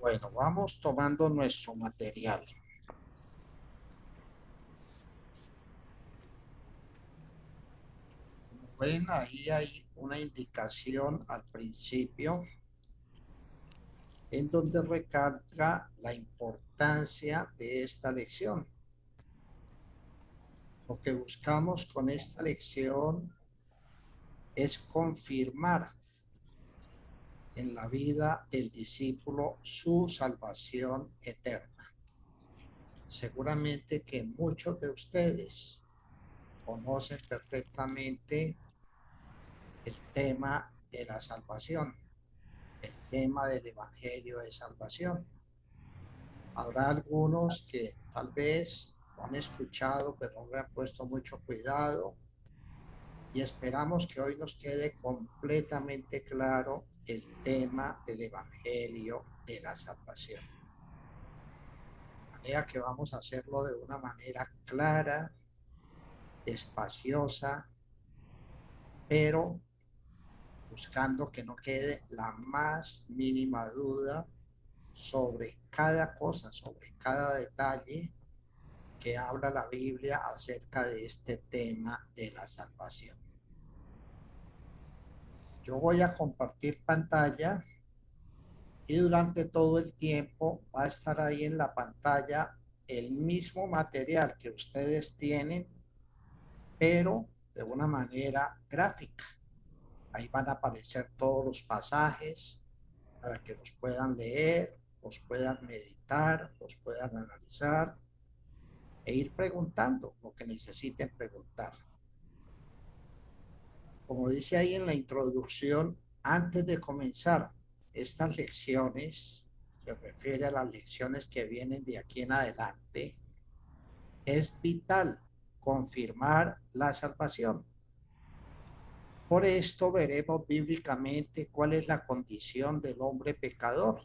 Bueno, vamos tomando nuestro material. Como ven, ahí hay una indicación al principio en donde recalca la importancia de esta lección. Lo que buscamos con esta lección es confirmar en la vida del discípulo su salvación eterna. Seguramente que muchos de ustedes conocen perfectamente el tema de la salvación, el tema del evangelio de salvación. Habrá algunos que tal vez lo han escuchado, pero no le han puesto mucho cuidado, y esperamos que hoy nos quede completamente claro el tema del evangelio de la salvación. De manera que vamos a hacerlo de una manera clara, espaciosa, pero buscando que no quede la más mínima duda sobre cada cosa, sobre cada detalle que habla la Biblia acerca de este tema de la salvación. Yo voy a compartir pantalla y durante todo el tiempo va a estar ahí en la pantalla el mismo material que ustedes tienen, pero de una manera gráfica. Ahí van a aparecer todos los pasajes para que los puedan leer, los puedan meditar, los puedan analizar e ir preguntando lo que necesiten preguntar. Como dice ahí en la introducción, antes de comenzar estas lecciones, se refiere a las lecciones que vienen de aquí en adelante, es vital confirmar la salvación. Por esto veremos bíblicamente cuál es la condición del hombre pecador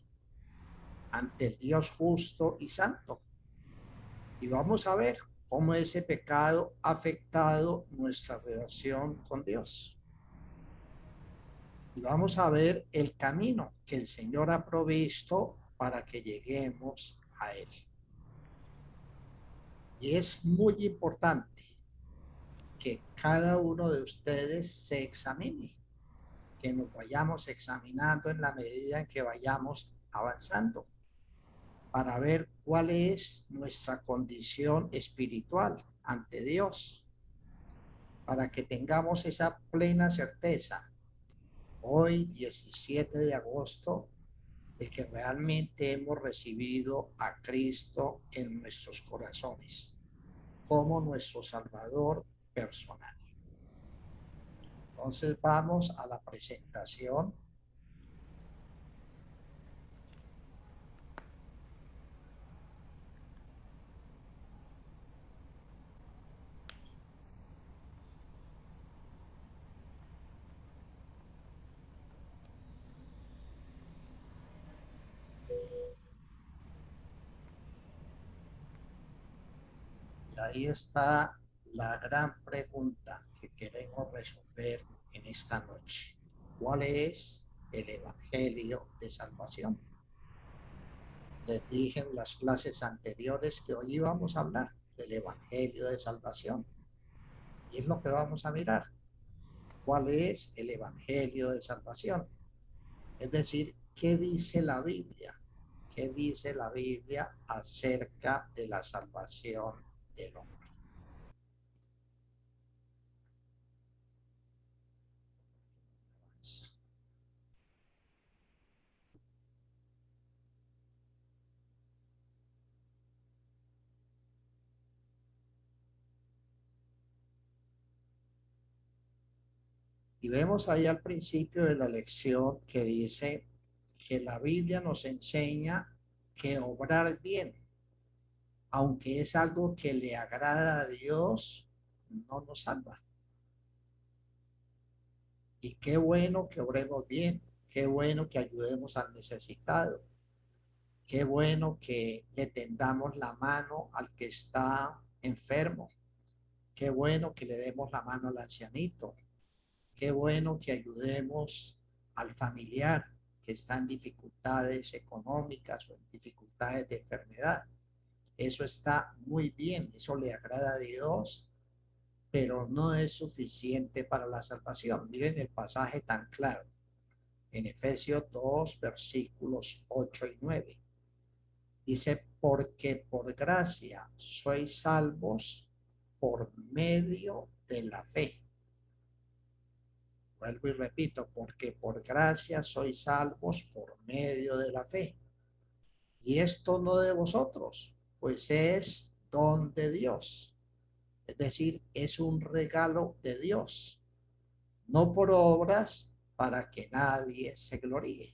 ante el Dios justo y santo. Y vamos a ver cómo ese pecado ha afectado nuestra relación con Dios. Y vamos a ver el camino que el Señor ha provisto para que lleguemos a Él. Y es muy importante que cada uno de ustedes se examine, que nos vayamos examinando en la medida en que vayamos avanzando, para ver cuál es nuestra condición espiritual ante Dios, para que tengamos esa plena certeza hoy, 17 de agosto, de que realmente hemos recibido a Cristo en nuestros corazones como nuestro Salvador personal. Entonces vamos a la presentación. Y ahí está la gran pregunta que queremos resolver en esta noche. ¿Cuál es el evangelio de salvación? Les dije en las clases anteriores que hoy íbamos a hablar del evangelio de salvación. Y es lo que vamos a mirar. ¿Cuál es el evangelio de salvación? Es decir, ¿qué dice la Biblia? ¿Qué dice la Biblia acerca de la salvación del hombre? Y vemos ahí al principio de la lección que dice que la Biblia nos enseña que obrar bien, aunque es algo que le agrada a Dios, no nos salva. Y qué bueno que obremos bien, qué bueno que ayudemos al necesitado, qué bueno que le tendamos la mano al que está enfermo, qué bueno que le demos la mano al ancianito, qué bueno que ayudemos al familiar que está en dificultades económicas o en dificultades de enfermedad. Eso está muy bien, eso le agrada a Dios, pero no es suficiente para la salvación. Miren el pasaje tan claro en Efesios 2, versículos 8 y 9. Dice, porque por gracia sois salvos por medio de la fe. Vuelvo y repito, porque por gracia sois salvos por medio de la fe. Y esto no de vosotros, pues es don de Dios. Es decir, es un regalo de Dios, no por obras para que nadie se gloríe.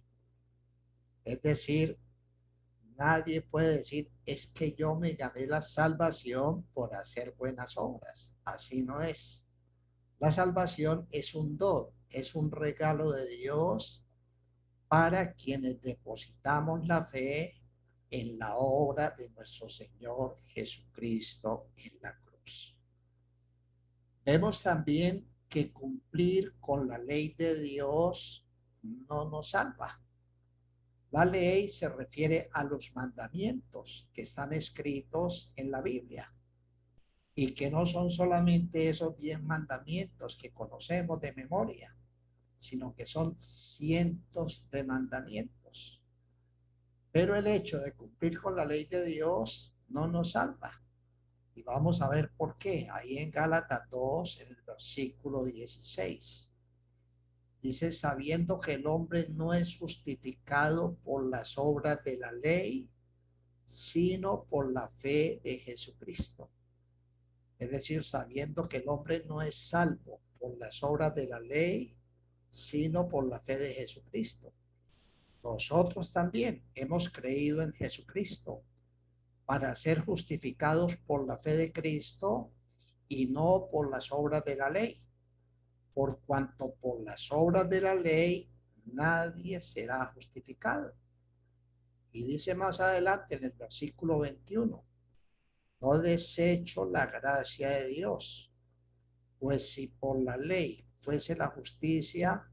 Es decir, nadie puede decir, es que yo me gané la salvación por hacer buenas obras. Así no es. La salvación es un don, es un regalo de Dios para quienes depositamos la fe en la obra de nuestro Señor Jesucristo en la cruz. Vemos también que cumplir con la ley de Dios no nos salva. La ley se refiere a los mandamientos que están escritos en la Biblia y que no son solamente esos 10 mandamientos que conocemos de memoria, sino que son cientos de mandamientos. Pero el hecho de cumplir con la ley de Dios no nos salva. Y vamos a ver por qué. Ahí en Gálatas 2, en el versículo 16. Dice, sabiendo que el hombre no es justificado por las obras de la ley, sino por la fe de Jesucristo. Es decir, sabiendo que el hombre no es salvo por las obras de la ley, sino por la fe de Jesucristo. Nosotros también hemos creído en Jesucristo para ser justificados por la fe de Cristo y no por las obras de la ley, por cuanto por las obras de la ley nadie será justificado. Y dice más adelante en el versículo 21, no desecho la gracia de Dios, pues si por la ley fuese la justicia,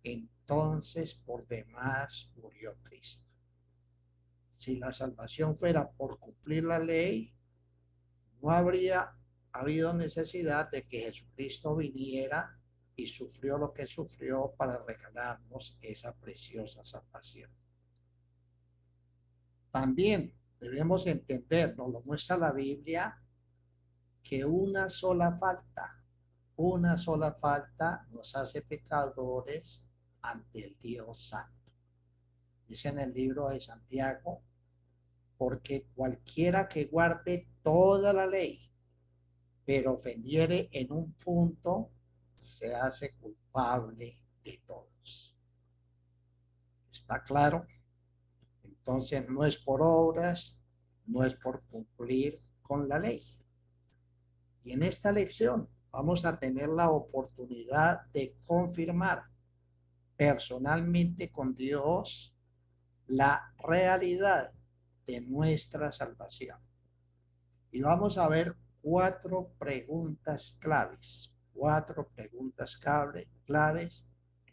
entonces por demás murió Cristo. Si la salvación fuera por cumplir la ley, no habría habido necesidad de que Jesucristo viniera y sufrió lo que sufrió para regalarnos esa preciosa salvación. También debemos entender, nos lo muestra la Biblia, que una sola falta nos hace pecadores ante el Dios Santo. Dice en el libro de Santiago, porque cualquiera que guarde toda la ley, pero ofendiere en un punto, se hace culpable de todos. ¿Está claro? Entonces no es por obras, no es por cumplir con la ley. Y en esta lección vamos a tener la oportunidad de confirmar personalmente con Dios la realidad de nuestra salvación. Y vamos a ver cuatro preguntas claves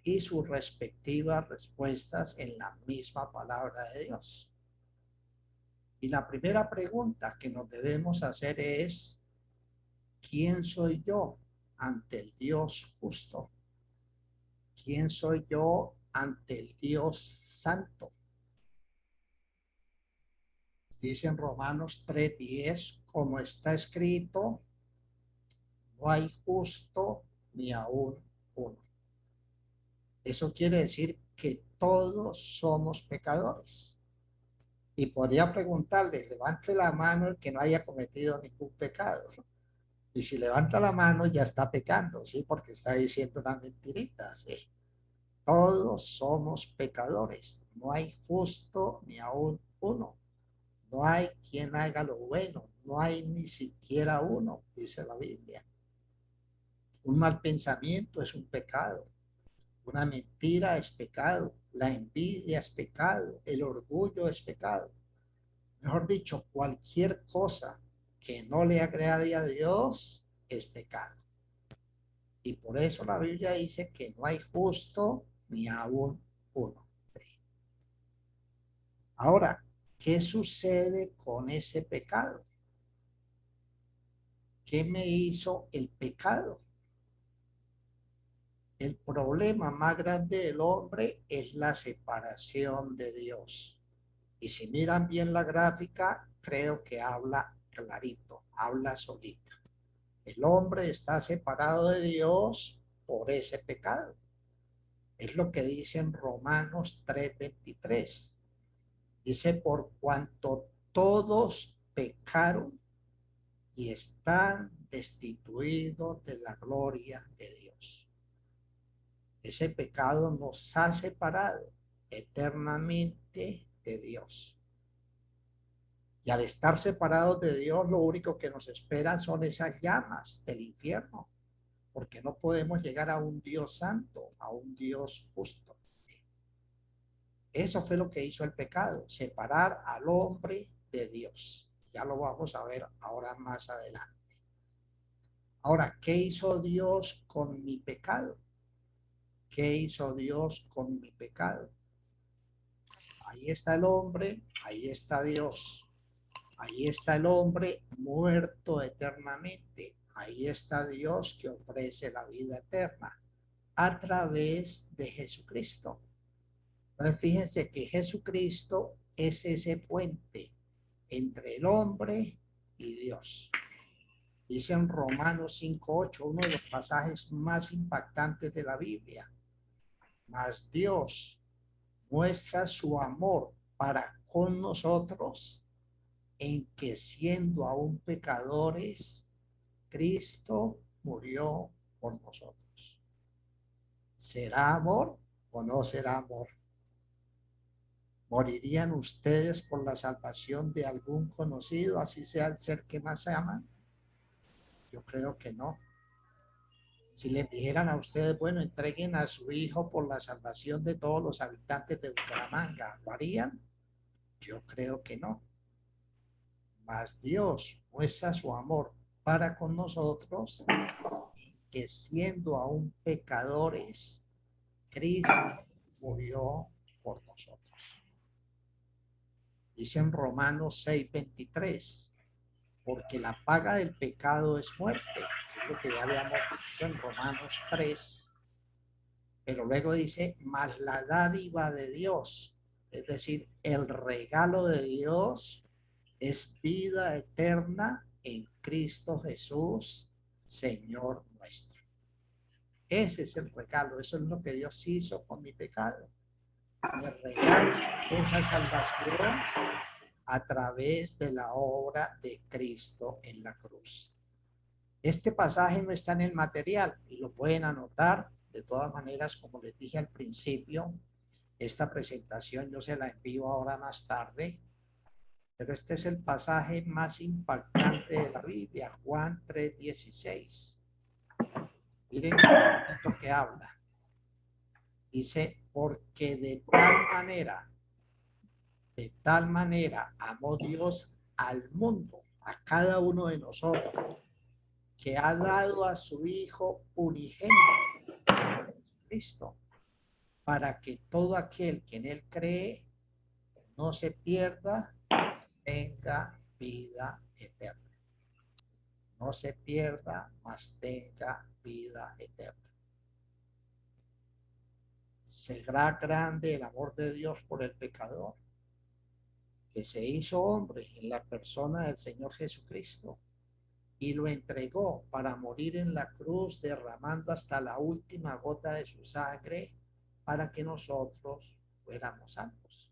y sus respectivas respuestas en la misma palabra de Dios. Y la primera pregunta que nos debemos hacer es, ¿quién soy yo ante el Dios justo? ¿Quién soy yo ante el Dios santo? Dice en Romanos 3:10, como está escrito, no hay justo ni aún uno. Eso quiere decir que todos somos pecadores. Y podría preguntarle, levante la mano el que no haya cometido ningún pecado. Y si levanta la mano ya está pecando, ¿sí? Porque está diciendo una mentirita, ¿sí? Todos somos pecadores. No hay justo ni aún uno. No hay quien haga lo bueno. No hay ni siquiera uno, dice la Biblia. Un mal pensamiento es un pecado. Una mentira es pecado. La envidia es pecado. El orgullo es pecado. Mejor dicho, cualquier cosa que no le agrade a Dios es pecado. Y por eso la Biblia dice que no hay justo ni aún uno. Ahora, ¿qué sucede con ese pecado? ¿Qué me hizo el pecado? El problema más grande del hombre es la separación de Dios. Y si miran bien la gráfica, creo que habla clarito, habla solita. El hombre está separado de Dios por ese pecado. Es lo que dice en Romanos 3:23. Dice, por cuanto todos pecaron y están destituidos de la gloria de Dios. Ese pecado nos ha separado eternamente de Dios. Y al estar separados de Dios, lo único que nos espera son esas llamas del infierno, porque no podemos llegar a un Dios santo, a un Dios justo. Eso fue lo que hizo el pecado, separar al hombre de Dios. Ya lo vamos a ver ahora más adelante. Ahora, ¿qué hizo Dios con mi pecado? ¿Qué hizo Dios con mi pecado? Ahí está el hombre, ahí está Dios. Ahí está el hombre muerto eternamente. Ahí está Dios que ofrece la vida eterna a través de Jesucristo. Entonces fíjense que Jesucristo es ese puente entre el hombre y Dios. Dice en Romanos 5:8, uno de los pasajes más impactantes de la Biblia. Mas Dios muestra su amor para con nosotros en que siendo aún pecadores, Cristo murió por nosotros. ¿Será amor o no será amor? ¿Morirían ustedes por la salvación de algún conocido, así sea el ser que más aman? Yo creo que no. Si les dijeran a ustedes, bueno, entreguen a su hijo por la salvación de todos los habitantes de Bucaramanga, ¿lo harían? Yo creo que no. Mas Dios muestra su amor para con nosotros, que siendo aún pecadores, Cristo murió por nosotros. Dice en Romanos 6:23, porque la paga del pecado es muerte, es lo que ya habíamos visto en Romanos 3, pero luego dice, mas la dádiva de Dios, es decir, el regalo de Dios es vida eterna en Cristo Jesús, Señor nuestro. Ese es el regalo, eso es lo que Dios hizo con mi pecado. Me regala esa salvación a través de la obra de Cristo en la cruz. Este pasaje no está en el material y lo pueden anotar. De todas maneras, como les dije al principio, esta presentación yo se la envío ahora más tarde, pero este es el pasaje más impactante de la Biblia, Juan 3:16. Miren lo que habla. Dice, porque de tal manera amó Dios al mundo, a cada uno de nosotros, que ha dado a su Hijo unigénito, Cristo, para que todo aquel que en él cree no se pierda, tenga vida eterna. No se pierda, mas tenga vida eterna. Será grande el amor de Dios por el pecador, que se hizo hombre en la persona del Señor Jesucristo y lo entregó para morir en la cruz, derramando hasta la última gota de su sangre para que nosotros fuéramos salvos.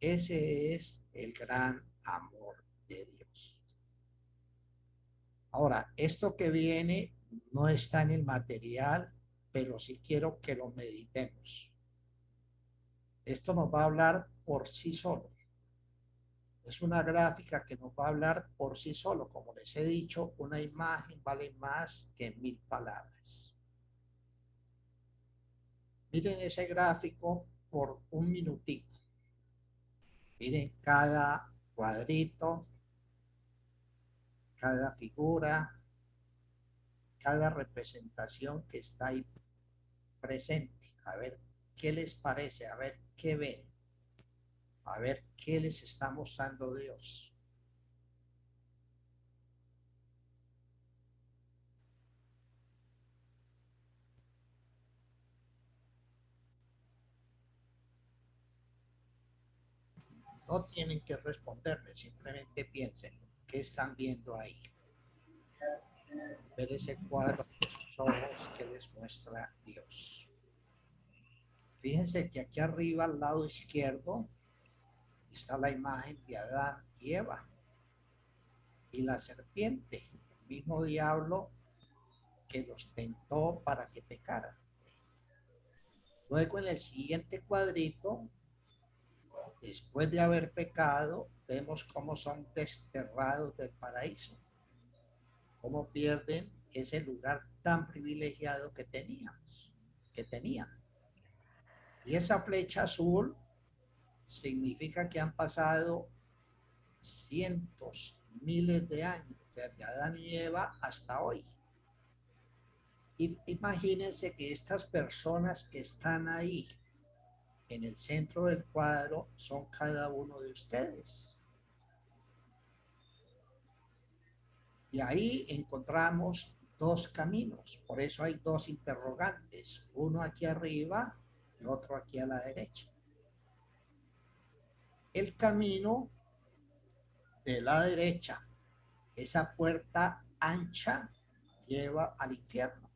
Ese es el gran amor de Dios. Ahora, esto que viene no está en el material, pero sí quiero que lo meditemos. Esto nos va a hablar por sí solo. Es una gráfica que nos va a hablar por sí solo. Como les he dicho, una imagen vale más que 1000 palabras. Miren ese gráfico por un minutico. Miren cada cuadrito, cada figura, cada representación que está ahí presente. A ver qué les parece, a ver qué ven. A ver qué les está mostrando Dios. No tienen que responderme, simplemente piensen, ¿qué están viendo ahí? Ver ese cuadro de sus ojos que les muestra Dios. Fíjense que aquí arriba, al lado izquierdo, está la imagen de Adán y Eva. Y la serpiente, el mismo diablo que los tentó para que pecaran. Luego en el siguiente cuadrito, después de haber pecado, vemos cómo son desterrados del paraíso, cómo pierden ese lugar tan privilegiado que tenían. Y esa flecha azul significa que han pasado cientos, miles de años, desde Adán y Eva hasta hoy. Y imagínense que estas personas que están ahí en el centro del cuadro son cada uno de ustedes. Y ahí encontramos dos caminos, por eso hay dos interrogantes, uno aquí arriba y otro aquí a la derecha. El camino de la derecha, esa puerta ancha, lleva al infierno.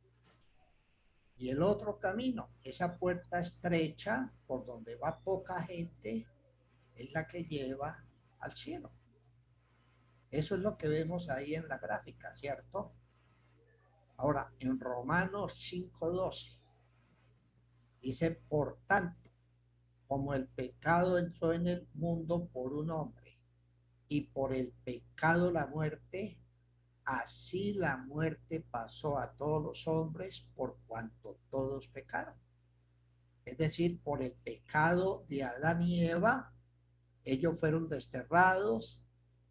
Y el otro camino, esa puerta estrecha, por donde va poca gente, es la que lleva al cielo. Eso es lo que vemos ahí en la gráfica, ¿cierto? Ahora, en Romanos 5:12, dice, por tanto, como el pecado entró en el mundo por un hombre, y por el pecado la muerte, así la muerte pasó a todos los hombres por cuanto todos pecaron. Es decir, por el pecado de Adán y Eva, ellos fueron desterrados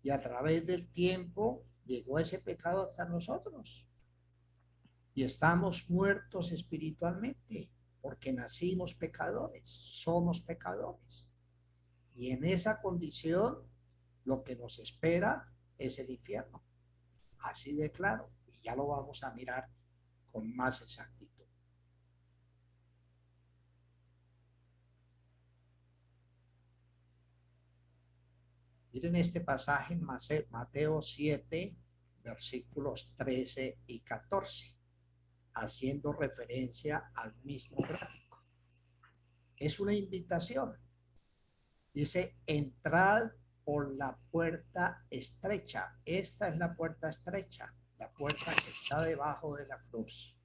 y a través del tiempo llegó ese pecado hasta nosotros. Y estamos muertos espiritualmente porque nacimos pecadores, somos pecadores. Y en esa condición lo que nos espera es el infierno. Así de claro. Y ya lo vamos a mirar con más exactitud. Miren este pasaje en Mateo 7, versículos 13 y 14, haciendo referencia al mismo gráfico. Es una invitación. Dice, entrad por la puerta estrecha. Esta es la puerta estrecha, la puerta que está debajo de la cruz.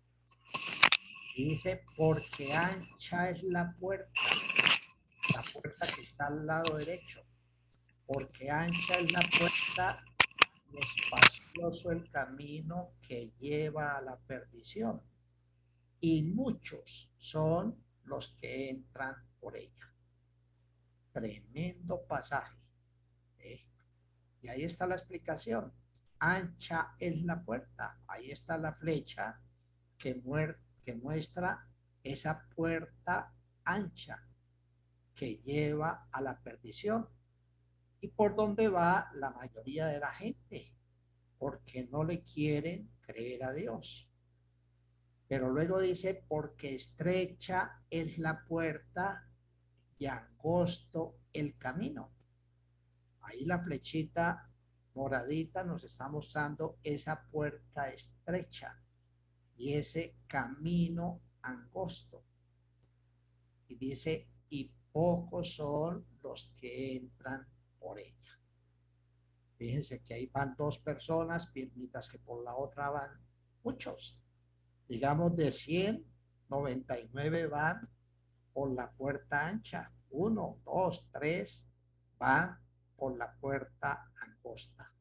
Y dice, porque ancha es la puerta que está al lado derecho. Porque ancha es la puerta y espacioso el camino que lleva a la perdición. Y muchos son los que entran por ella. Tremendo pasaje. Y ahí está la explicación. Ancha es la puerta. Ahí está la flecha que muestra esa puerta ancha que lleva a la perdición. Y por donde va la mayoría de la gente, porque no le quieren creer a Dios. Pero luego dice, porque estrecha es la puerta y angosto el camino. Ahí la flechita moradita nos está mostrando esa puerta estrecha y ese camino angosto. Y dice, y pocos son los que entran por ella. Fíjense que ahí van dos personas, mientras que por la otra van muchos. Digamos de 100, 99 van por la puerta ancha. 1, 2, 3 van por la puerta angosta,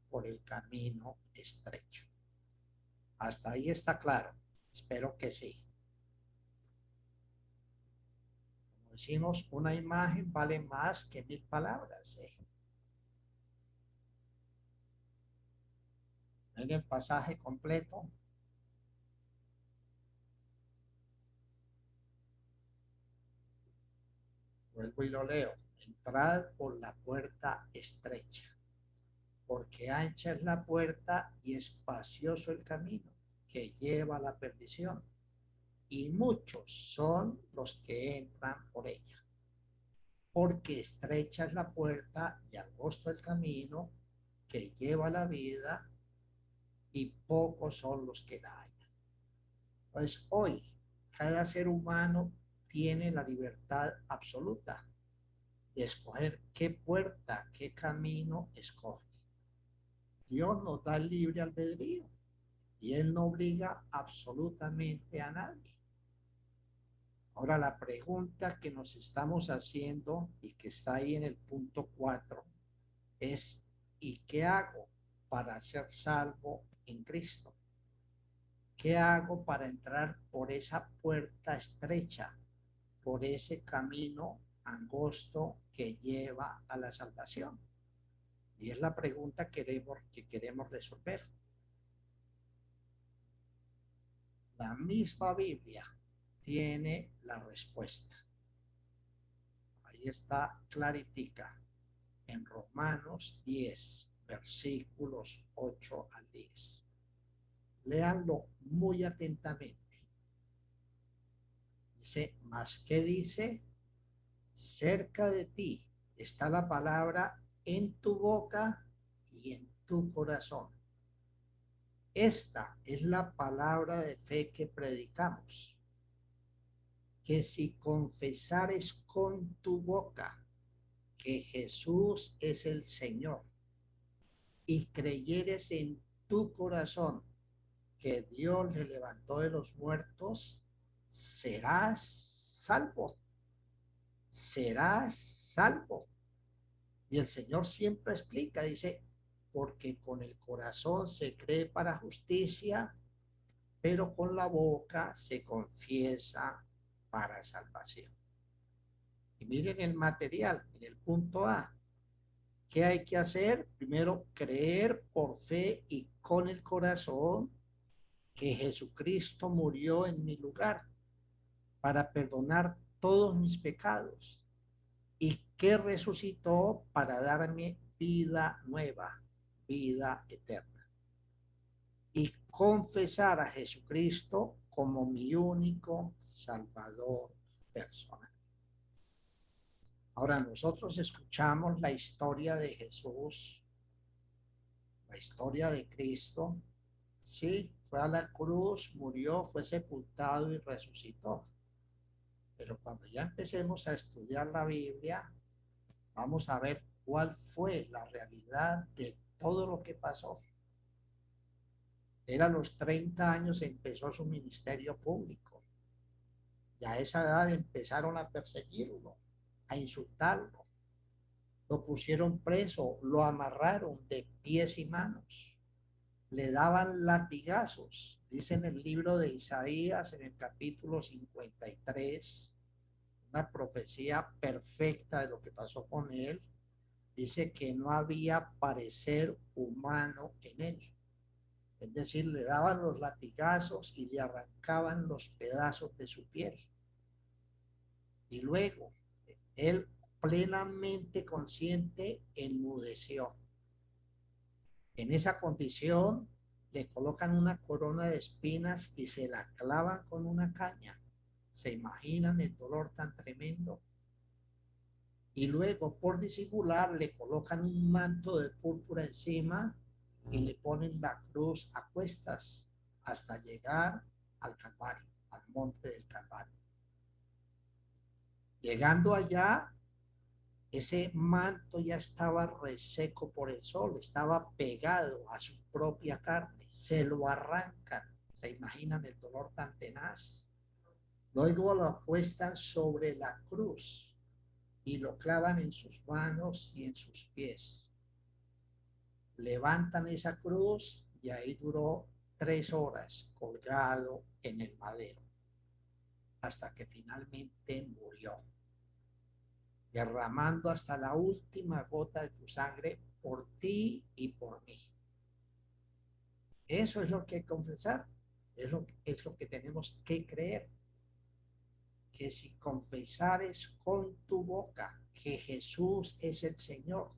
por el camino estrecho. Hasta ahí está claro. Espero que sí. Como decimos, una imagen vale más que 1000 palabras. En el pasaje completo. Vuelvo y lo leo. Entrad por la puerta estrecha, porque ancha es la puerta y espacioso el camino que lleva a la perdición, y muchos son los que entran por ella. Porque estrecha es la puerta y angosto el camino que lleva a la vida, y pocos son los que la hallan. Pues hoy, cada ser humano tiene la libertad absoluta de escoger qué puerta, qué camino escoge. Dios nos da el libre albedrío y Él no obliga absolutamente a nadie. Ahora la pregunta que nos estamos haciendo y que está ahí en el punto 4 es: ¿y qué hago para ser salvo en Cristo? ¿Qué hago para entrar por esa puerta estrecha, por ese camino angosto que lleva a la salvación? Y es la pregunta que queremos resolver. La misma Biblia tiene la respuesta. Ahí está claritica en Romanos 10, versículos 8 al 10. Léanlo muy atentamente. Dice: ¿más qué dice? Cerca de ti está la palabra, en tu boca y en tu corazón. Esta es la palabra de fe que predicamos, que si confesares con tu boca que Jesús es el Señor y creyeres en tu corazón que Dios le levantó de los muertos, serás salvo. Serás salvo. Y el Señor siempre explica, dice: porque con el corazón se cree para justicia, pero con la boca se confiesa para salvación. Y miren el material, en el punto A. ¿Qué hay que hacer? Primero, creer por fe y con el corazón que Jesucristo murió en mi lugar para perdonar todos mis pecados y que resucitó para darme vida nueva, vida eterna. Y confesar a Jesucristo como mi único Salvador personal. Ahora nosotros escuchamos la historia de Jesús, la historia de Cristo. Sí, fue a la cruz, murió, fue sepultado y resucitó. Pero cuando ya empecemos a estudiar la Biblia, vamos a ver cuál fue la realidad de todo lo que pasó. Él a los 30 años empezó su ministerio público. Ya a esa edad empezaron a perseguirlo, a insultarlo. Lo pusieron preso, lo amarraron de pies y manos. Le daban latigazos. Dice en el libro de Isaías, en el capítulo 53, una profecía perfecta de lo que pasó con él. Dice que no había parecer humano en él. Es decir, le daban los latigazos y le arrancaban los pedazos de su piel. Y luego, él, plenamente consciente, enmudeció. En esa condición, le colocan una corona de espinas y se la clavan con una caña. ¿Se imaginan el dolor tan tremendo? Y luego, por disimular, le colocan un manto de púrpura encima y le ponen la cruz a cuestas hasta llegar al Calvario, al monte del Calvario. Llegando allá, ese manto ya estaba reseco por el sol, estaba pegado a su propia carne, se lo arrancan. ¿Se imaginan el dolor tan tenaz? Luego lo acuestan sobre la cruz y lo clavan en sus manos y en sus pies. Levantan esa cruz y ahí duró 3 horas colgado en el madero, hasta que finalmente murió, derramando hasta la última gota de tu sangre por ti y por mí. Eso es lo que hay que confesar, es lo que tenemos que creer. que si confesares con tu boca que Jesús es el Señor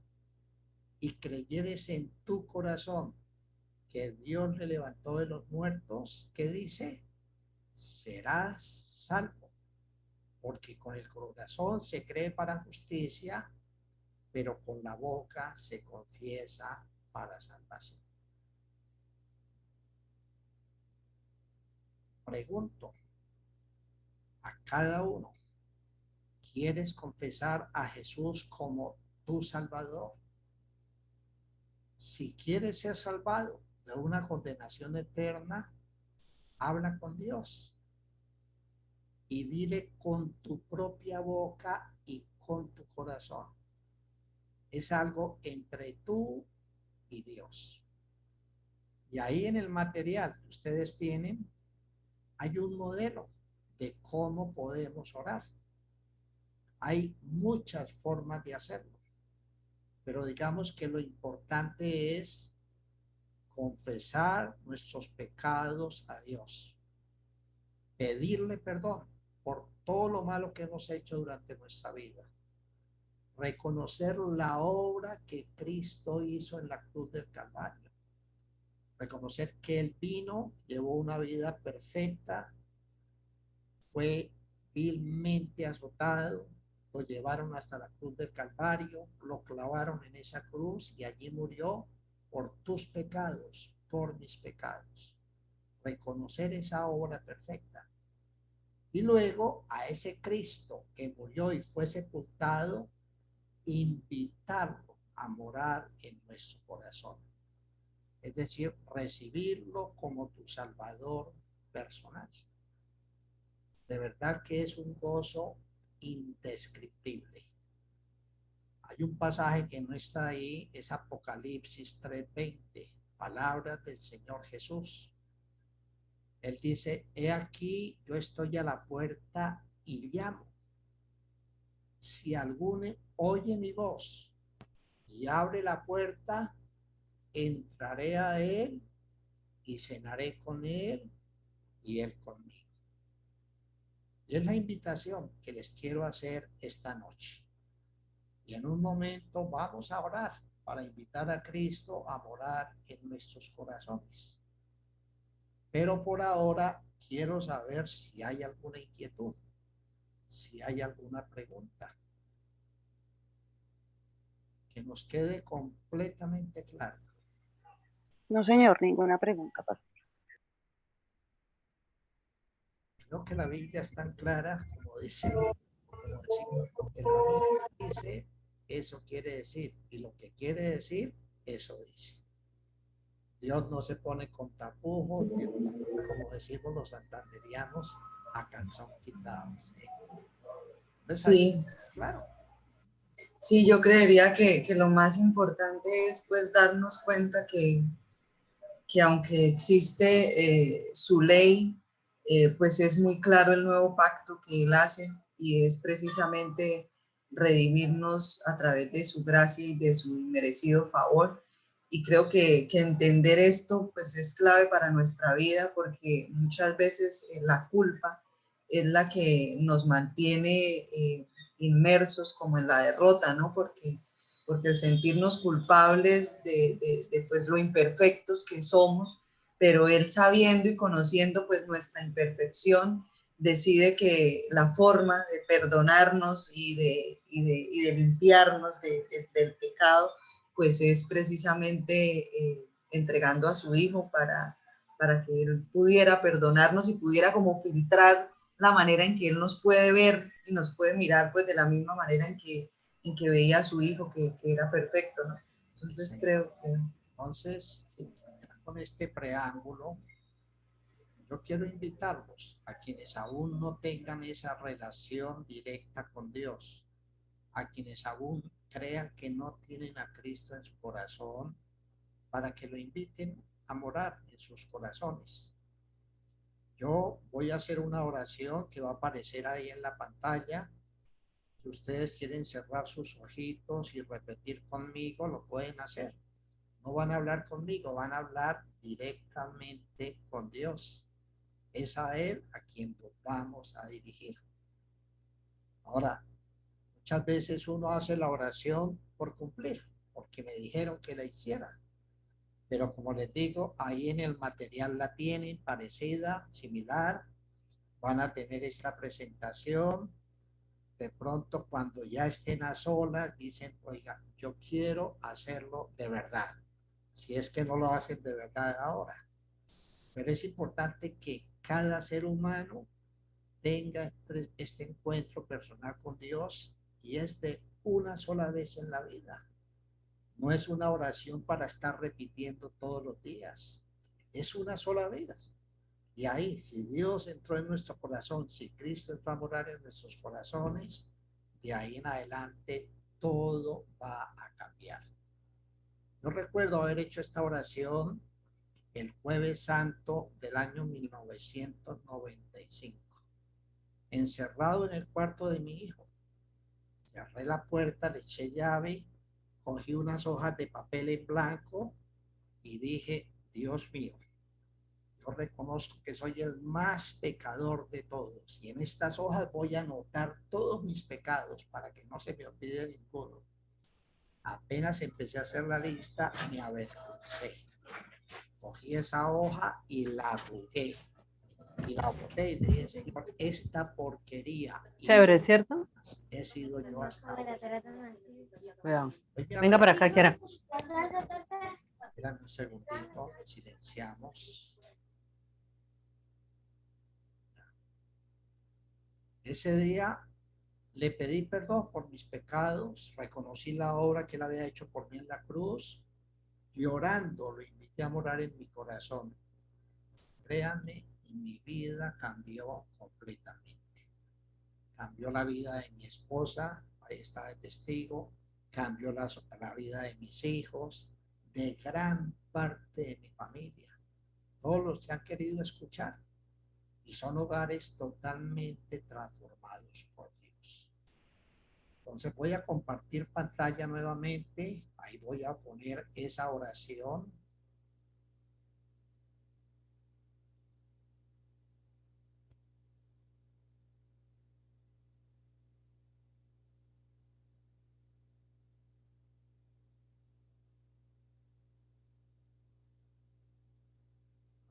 y creyeres en tu corazón que Dios le levantó de los muertos, ¿qué dice? Serás salvo, porque con el corazón se cree para justicia, pero con la boca se confiesa para salvación. Pregunto a cada uno, ¿quieres confesar a Jesús como tu Salvador? Si quieres ser salvado de una condenación eterna, habla con Dios y dile con tu propia boca y con tu corazón. Es algo entre tú y Dios. Y ahí en el material que ustedes tienen, hay un modelo de cómo podemos orar. Hay muchas formas de hacerlo, pero digamos que lo importante es confesar nuestros pecados a Dios, pedirle perdón por todo lo malo que hemos hecho durante nuestra vida, reconocer la obra que Cristo hizo en la cruz del Calvario, reconocer que Él vino, llevó una vida perfecta, fue vilmente azotado, lo llevaron hasta la cruz del Calvario, lo clavaron en esa cruz y allí murió por tus pecados, por mis pecados. Reconocer esa obra perfecta. Y luego a ese Cristo que murió y fue sepultado, invitarlo a morar en nuestro corazón. Es decir, recibirlo como tu Salvador personal. De verdad que es un gozo indescriptible. Hay un pasaje que no está ahí, es Apocalipsis 3:20, palabras del Señor Jesús. Él dice, he aquí, yo estoy a la puerta y llamo. Si alguno oye mi voz y abre la puerta, entraré a él y cenaré con él y él conmigo. Y es la invitación que les quiero hacer esta noche. Y en un momento vamos a orar para invitar a Cristo a morar en nuestros corazones. Pero por ahora quiero saber si hay alguna inquietud, si hay alguna pregunta, que nos quede completamente claro. No, señor, ninguna pregunta, pastor. Creo que la Biblia es tan clara como dice, como decimos, lo que la Biblia dice, eso quiere decir, y lo que quiere decir, eso dice. Dios no se pone con tapujos, Dios, como decimos los santanderianos, a calzón quitado. ¿Sí? Entonces ahí, Sí, claro. sí, yo creería que lo más importante es pues darnos cuenta que aunque existe su ley, pues es muy claro el nuevo pacto que él hace y es precisamente redimirnos a través de su gracia y de su inmerecido favor. Y creo que entender esto pues es clave para nuestra vida porque muchas veces la culpa es la que nos mantiene inmersos como en la derrota, ¿no? Porque el sentirnos culpables de pues lo imperfectos que somos, pero él sabiendo y conociendo pues nuestra imperfección, decide que la forma de perdonarnos y de limpiarnos del pecado, pues es precisamente entregando a su hijo para que él pudiera perdonarnos y pudiera como filtrar la manera en que él nos puede ver y nos puede mirar pues de la misma manera en que veía a su hijo que era perfecto, ¿no? Sí, Entonces señor. creo que Entonces, sí. con este preámbulo, yo quiero invitarlos a quienes aún no tengan esa relación directa con Dios, a quienes aún crean que no tienen a Cristo en su corazón, para que lo inviten a morar en sus corazones. Yo voy a hacer una oración que va a aparecer ahí en la pantalla. Si ustedes quieren cerrar sus ojitos y repetir conmigo, lo pueden hacer. No van a hablar conmigo, van a hablar directamente con Dios. Es a Él a quien nos vamos a dirigir. Ahora, muchas veces uno hace la oración por cumplir, porque me dijeron que la hiciera. Pero como les digo, ahí en el material la tienen parecida, similar. Van a tener esta presentación. De pronto, cuando ya estén a solas, dicen, oiga, yo quiero hacerlo de verdad. Si es que no lo hacen de verdad ahora. Pero es importante que cada ser humano tenga este encuentro personal con Dios y es de una sola vez en la vida. No es una oración para estar repitiendo todos los días. Es una sola vida. Y ahí, si Dios entró en nuestro corazón, si Cristo entró a morar en nuestros corazones, de ahí en adelante todo va a cambiar. Yo recuerdo haber hecho esta oración el Jueves Santo del año 1995, encerrado en el cuarto de mi hijo. Cerré la puerta, le eché llave, cogí unas hojas de papel en blanco y dije, Dios mío, yo reconozco que soy el más pecador de todos y en estas hojas voy a anotar todos mis pecados para que no se me olvide ninguno. Apenas empecé a hacer la lista, me avergoncé. Cogí esa hoja y la jugué y la boté y dije, Señor, esta porquería. Chévere, ¿cierto? He sido yo hasta ahora. Cuidado. Venga para acá, Kiara. Espérame un segundito, silenciamos. Ese día le pedí perdón por mis pecados, reconocí la obra que él había hecho por mí en la cruz, llorando lo invité a morar en mi corazón. Créanme, mi vida cambió completamente. Cambió la vida de mi esposa, ahí está el testigo, cambió la vida de mis hijos, de gran parte de mi familia, todos los que han querido escuchar, y son hogares totalmente transformados por Dios. Entonces voy a compartir pantalla nuevamente, ahí voy a poner esa oración.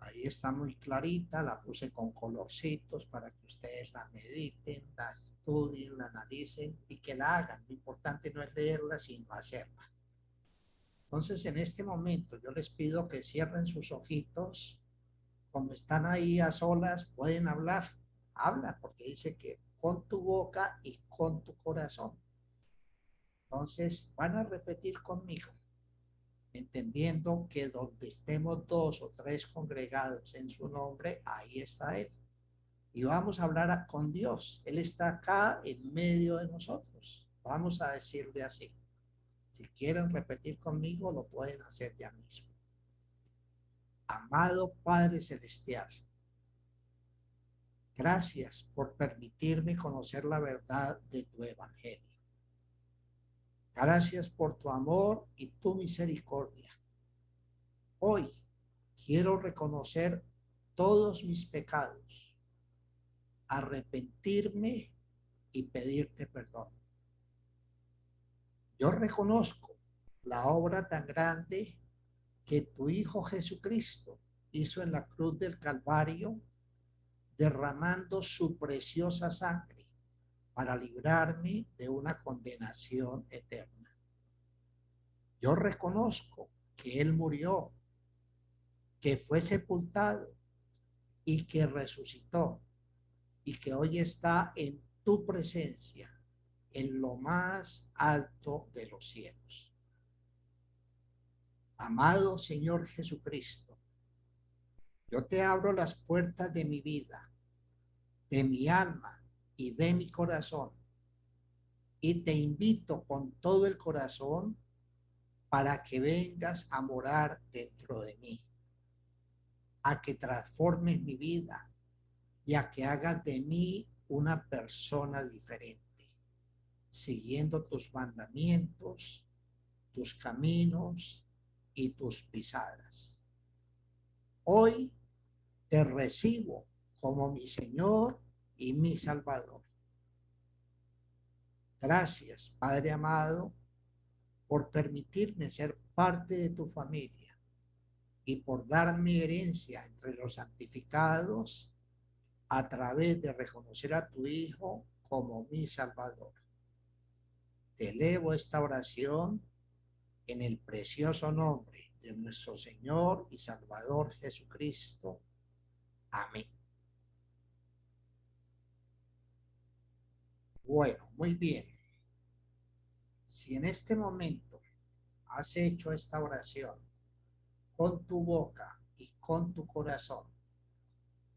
Ahí está muy clarita, la puse con colorcitos para que ustedes la mediten, la estudien, la analicen y que la hagan. Lo importante no es leerla, sino hacerla. Entonces, en este momento yo les pido que cierren sus ojitos. Como están ahí a solas, pueden hablar. Habla, porque dice que con tu boca y con tu corazón. Entonces, van a repetir conmigo, entendiendo que donde estemos dos o tres congregados en su nombre, ahí está Él. Y vamos a hablar con Dios. Él está acá en medio de nosotros. Vamos a decirle así. Si quieren repetir conmigo, lo pueden hacer ya mismo. Amado Padre Celestial, gracias por permitirme conocer la verdad de tu evangelio. Gracias por tu amor y tu misericordia. Hoy quiero reconocer todos mis pecados, arrepentirme y pedirte perdón. Yo reconozco la obra tan grande que tu Hijo Jesucristo hizo en la cruz del Calvario, derramando su preciosa sangre para librarme de una condenación eterna. Yo reconozco que Él murió, que fue sepultado y que resucitó y que hoy está en tu presencia, en lo más alto de los cielos. Amado Señor Jesucristo, yo te abro las puertas de mi vida, de mi alma y de mi corazón, y te invito con todo el corazón para que vengas a morar dentro de mí, a que transformes mi vida y a que hagas de mí una persona diferente, siguiendo tus mandamientos, tus caminos y tus pisadas. Hoy te recibo como mi Señor y mi Salvador. Gracias, Padre amado, por permitirme ser parte de tu familia y por darme herencia entre los santificados a través de reconocer a tu Hijo como mi Salvador. Te elevo esta oración en el precioso nombre de nuestro Señor y Salvador Jesucristo. Amén. Bueno, muy bien. Si en este momento has hecho esta oración con tu boca y con tu corazón,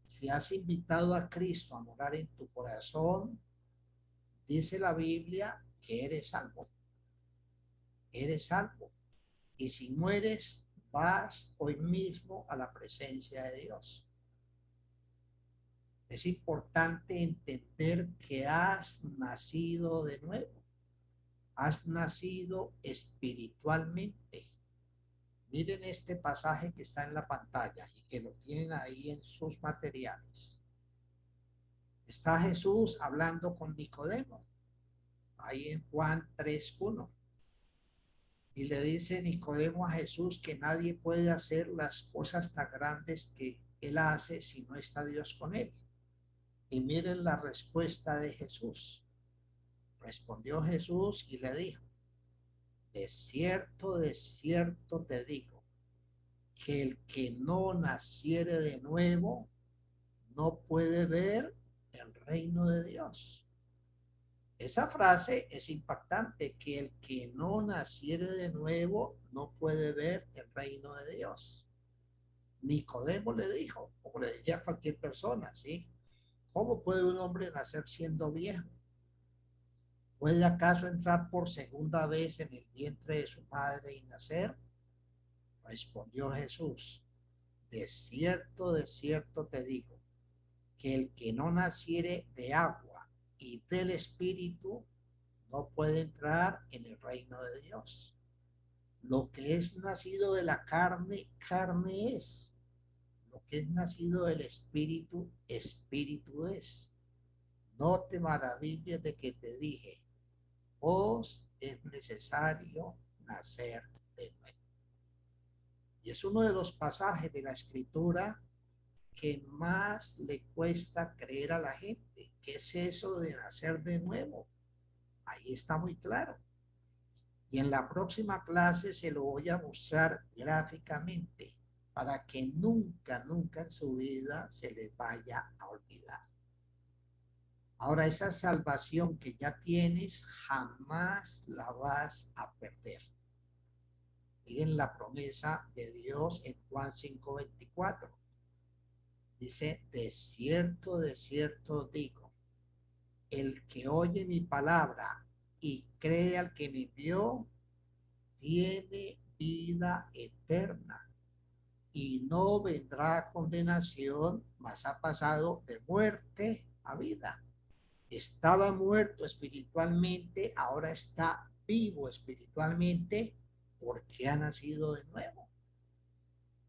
si has invitado a Cristo a morar en tu corazón, dice la Biblia que eres salvo. Eres salvo. Y si mueres, vas hoy mismo a la presencia de Dios. Es importante entender que has nacido de nuevo. Has nacido espiritualmente. Miren este pasaje que está en la pantalla y que lo tienen ahí en sus materiales. Está Jesús hablando con Nicodemo, ahí en Juan 3:1. Y le dice Nicodemo a Jesús que nadie puede hacer las cosas tan grandes que él hace si no está Dios con él. Y miren la respuesta de Jesús. Respondió Jesús y le dijo: de cierto te digo, que el que no naciere de nuevo no puede ver el reino de Dios. Esa frase es impactante, que el que no naciere de nuevo no puede ver el reino de Dios. Nicodemo le dijo, como le diría a cualquier persona, ¿sí? ¿Cómo puede un hombre nacer siendo viejo? ¿Puede acaso entrar por segunda vez en el vientre de su madre y nacer? Respondió Jesús: de cierto te digo, que el que no naciere de agua y del Espíritu no puede entrar en el reino de Dios. Lo que es nacido de la carne, carne es. Lo que es nacido del Espíritu, Espíritu es. No te maravilles de que te dije, os es necesario nacer de nuevo. Y es uno de los pasajes de la Escritura que más le cuesta creer a la gente. ¿Qué es eso de nacer de nuevo? Ahí está muy claro. Y en la próxima clase se lo voy a mostrar gráficamente para que nunca en su vida se les vaya a olvidar. Ahora, esa salvación que ya tienes jamás la vas a perder. Miren la promesa de Dios en Juan 5:24. Dice: de cierto digo, el que oye mi palabra y cree al que me envió, tiene vida eterna y no vendrá a condenación, mas ha pasado de muerte a vida. Estaba muerto espiritualmente, ahora está vivo espiritualmente porque ha nacido de nuevo.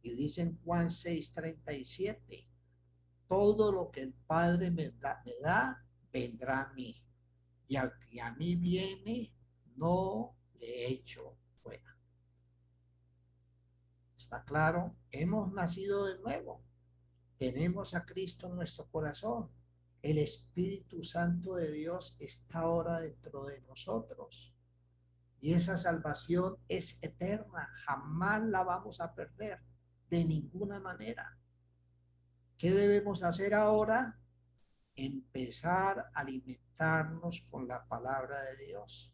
Y dice en Juan 6:37, todo lo que el Padre me da, vendrá a mí, y al que a mí viene, no le echo fuera. ¿Está claro? Hemos nacido de nuevo. Tenemos a Cristo en nuestro corazón. El Espíritu Santo de Dios está ahora dentro de nosotros. Y esa salvación es eterna. Jamás la vamos a perder. De ninguna manera. ¿Qué debemos hacer ahora? Empezar a alimentarnos con la palabra de Dios.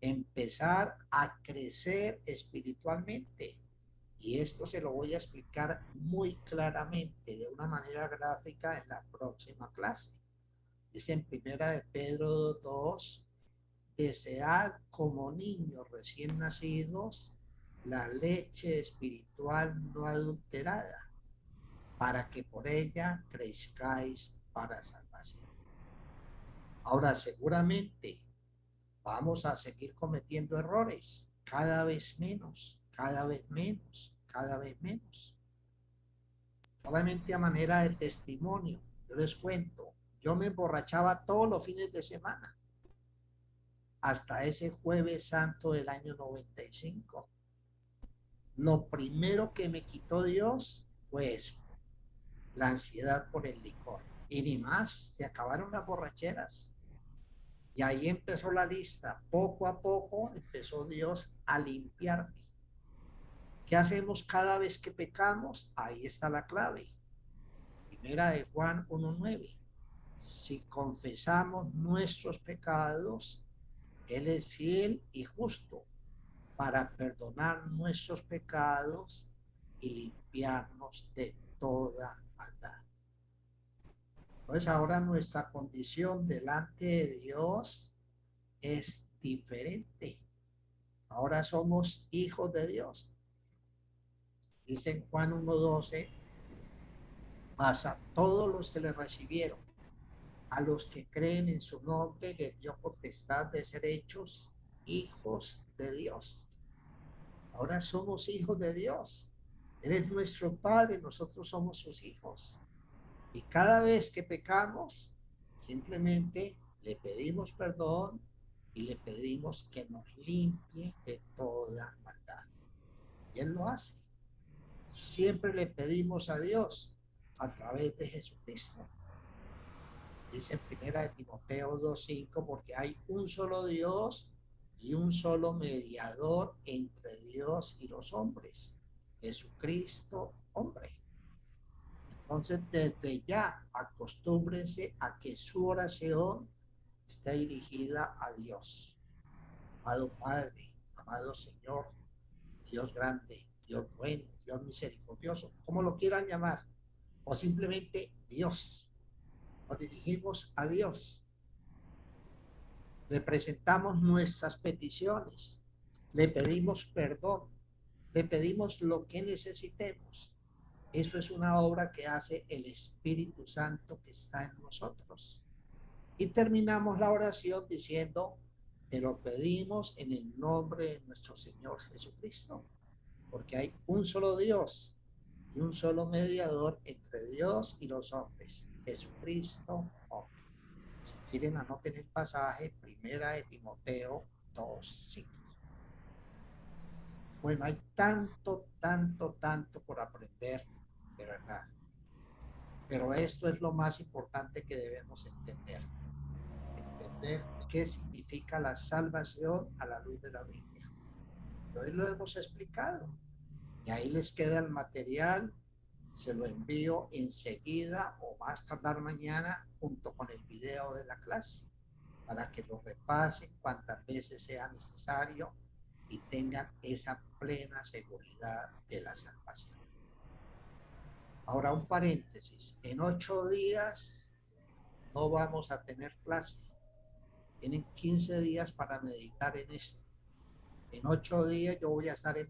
Empezar a crecer espiritualmente. Y esto se lo voy a explicar muy claramente, de una manera gráfica, en la próxima clase. Dice en 1 de Pedro 2, desead como niños recién nacidos la leche espiritual no adulterada, para que por ella crezcáis para salvación. Ahora, seguramente vamos a seguir cometiendo errores, cada vez menos, cada vez menos, cada vez menos. Solamente a manera de testimonio, yo les cuento, yo me emborrachaba todos los fines de semana. hasta ese Jueves Santo del año 95. Lo primero que me quitó Dios fue eso, la ansiedad por el licor. Y ni más, se acabaron las borracheras. Y ahí empezó la lista. Poco a poco empezó Dios a limpiarme. ¿Qué hacemos cada vez que pecamos? Ahí está la clave. Primera de Juan 1:9. Si confesamos nuestros pecados, Él es fiel y justo para perdonar nuestros pecados y limpiarnos de toda maldad. Entonces ahora nuestra condición delante de Dios es diferente. Ahora somos hijos de Dios. Dice en Juan 1:12, mas a todos los que le recibieron, a los que creen en su nombre, les dio potestad de ser hechos hijos de Dios. Ahora somos hijos de Dios. Él es nuestro Padre, nosotros somos sus hijos. Y cada vez que pecamos, simplemente le pedimos perdón y le pedimos que nos limpie de toda maldad. Y Él lo hace. Siempre le pedimos a Dios a través de Jesucristo. Dice en primera de Timoteo 2:5, porque hay un solo Dios y un solo mediador entre Dios y los hombres, Jesucristo, hombre. Entonces, desde ya, acostúmbrense a que su oración esté dirigida a Dios. Amado Padre, amado Señor, Dios grande, Dios bueno, Dios misericordioso, como lo quieran llamar, o simplemente Dios. Nos dirigimos a Dios. Le presentamos nuestras peticiones, le pedimos perdón, le pedimos lo que necesitemos. Eso es una obra que hace el Espíritu Santo que está en nosotros. Y terminamos la oración diciendo, te lo pedimos en el nombre de nuestro Señor Jesucristo, porque hay un solo Dios y un solo mediador entre Dios y los hombres, Jesucristo, hombre. Si quieren, anoten el pasaje, primera de Timoteo 2:5. Bueno, hay tanto por aprender, de verdad. Pero esto es lo más importante que debemos entender. Entender qué significa la salvación a la luz de la Biblia. Hoy lo hemos explicado. Y ahí les queda el material. Se lo envío enseguida o más tardar mañana junto con el video de la clase para que lo repasen cuantas veces sea necesario y tengan esa plena seguridad de la salvación. Ahora un paréntesis, en 8 días no vamos a tener clase. Tienen 15 días para meditar en esto. En 8 días yo voy a estar en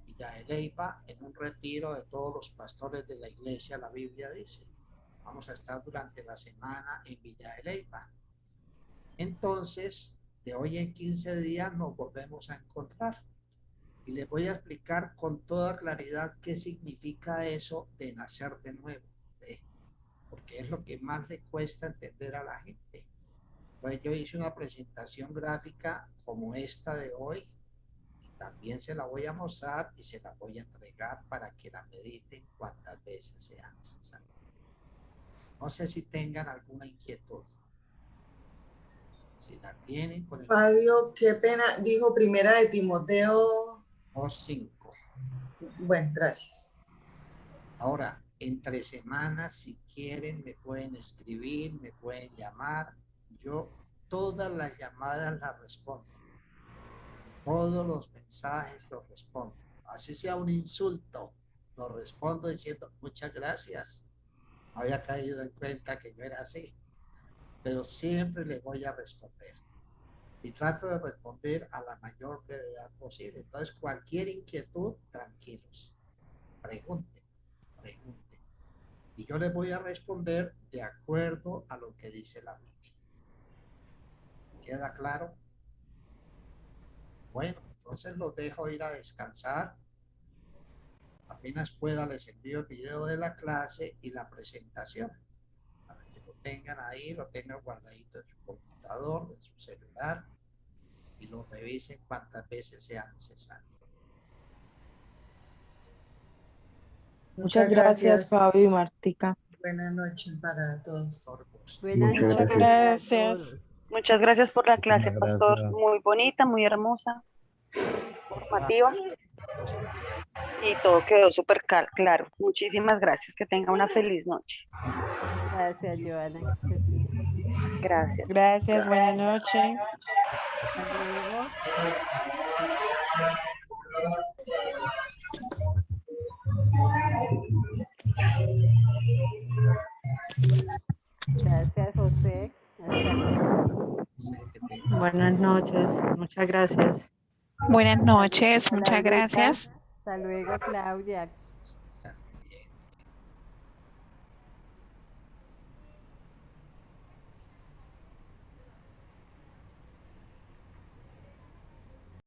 Villa de Leyva en un retiro de todos los pastores de la iglesia, la Biblia dice. Vamos a estar durante la semana en Villa de Leyva. Entonces, de hoy en 15 días nos volvemos a encontrar. Y les voy a explicar con toda claridad qué significa eso de nacer de nuevo, ¿sí? Porque es lo que más le cuesta entender a la gente. Entonces yo hice una presentación gráfica como esta de hoy y también se la voy a mostrar y se la voy a entregar para que la mediten cuantas veces sea necesario. No sé si tengan alguna inquietud. Si la tienen con el... Fabio, qué pena, dijo primera de Timoteo 2:5. Bueno, gracias. Ahora, entre semanas, si quieren, me pueden escribir, me pueden llamar. Yo todas las llamadas las respondo. Todos los mensajes los respondo. Así sea un insulto, lo respondo diciendo muchas gracias. Había caído en cuenta que yo era así. Pero siempre les voy a responder. Y trato de responder a la mayor brevedad posible. Entonces, cualquier inquietud, tranquilos. Pregunten. Y yo les voy a responder de acuerdo a lo que dice la Biblia. ¿Queda claro? Bueno, entonces los dejo ir a descansar. Apenas pueda les envío el video de la clase y la presentación. Para que lo tengan ahí, lo tengan guardadito en su computador, en su celular. y lo revisen cuantas veces sea necesario. Muchas gracias, Fabio y Martica. Buenas noches para todos. Buenas Muchas noches. gracias. Muchas gracias por la clase, Muchas pastor. gracias. Muy bonita, muy hermosa, formativa. Y todo quedó súper claro. Muchísimas gracias. Que tenga una feliz noche. Gracias, Joana. Que estés bien. Gracias. Gracias, buenas noches. Hasta luego. Gracias, José. Hasta luego. Buenas noches. Muchas gracias. Buenas noches, Hasta muchas luego, Lalita. gracias. Hasta luego, Claudia.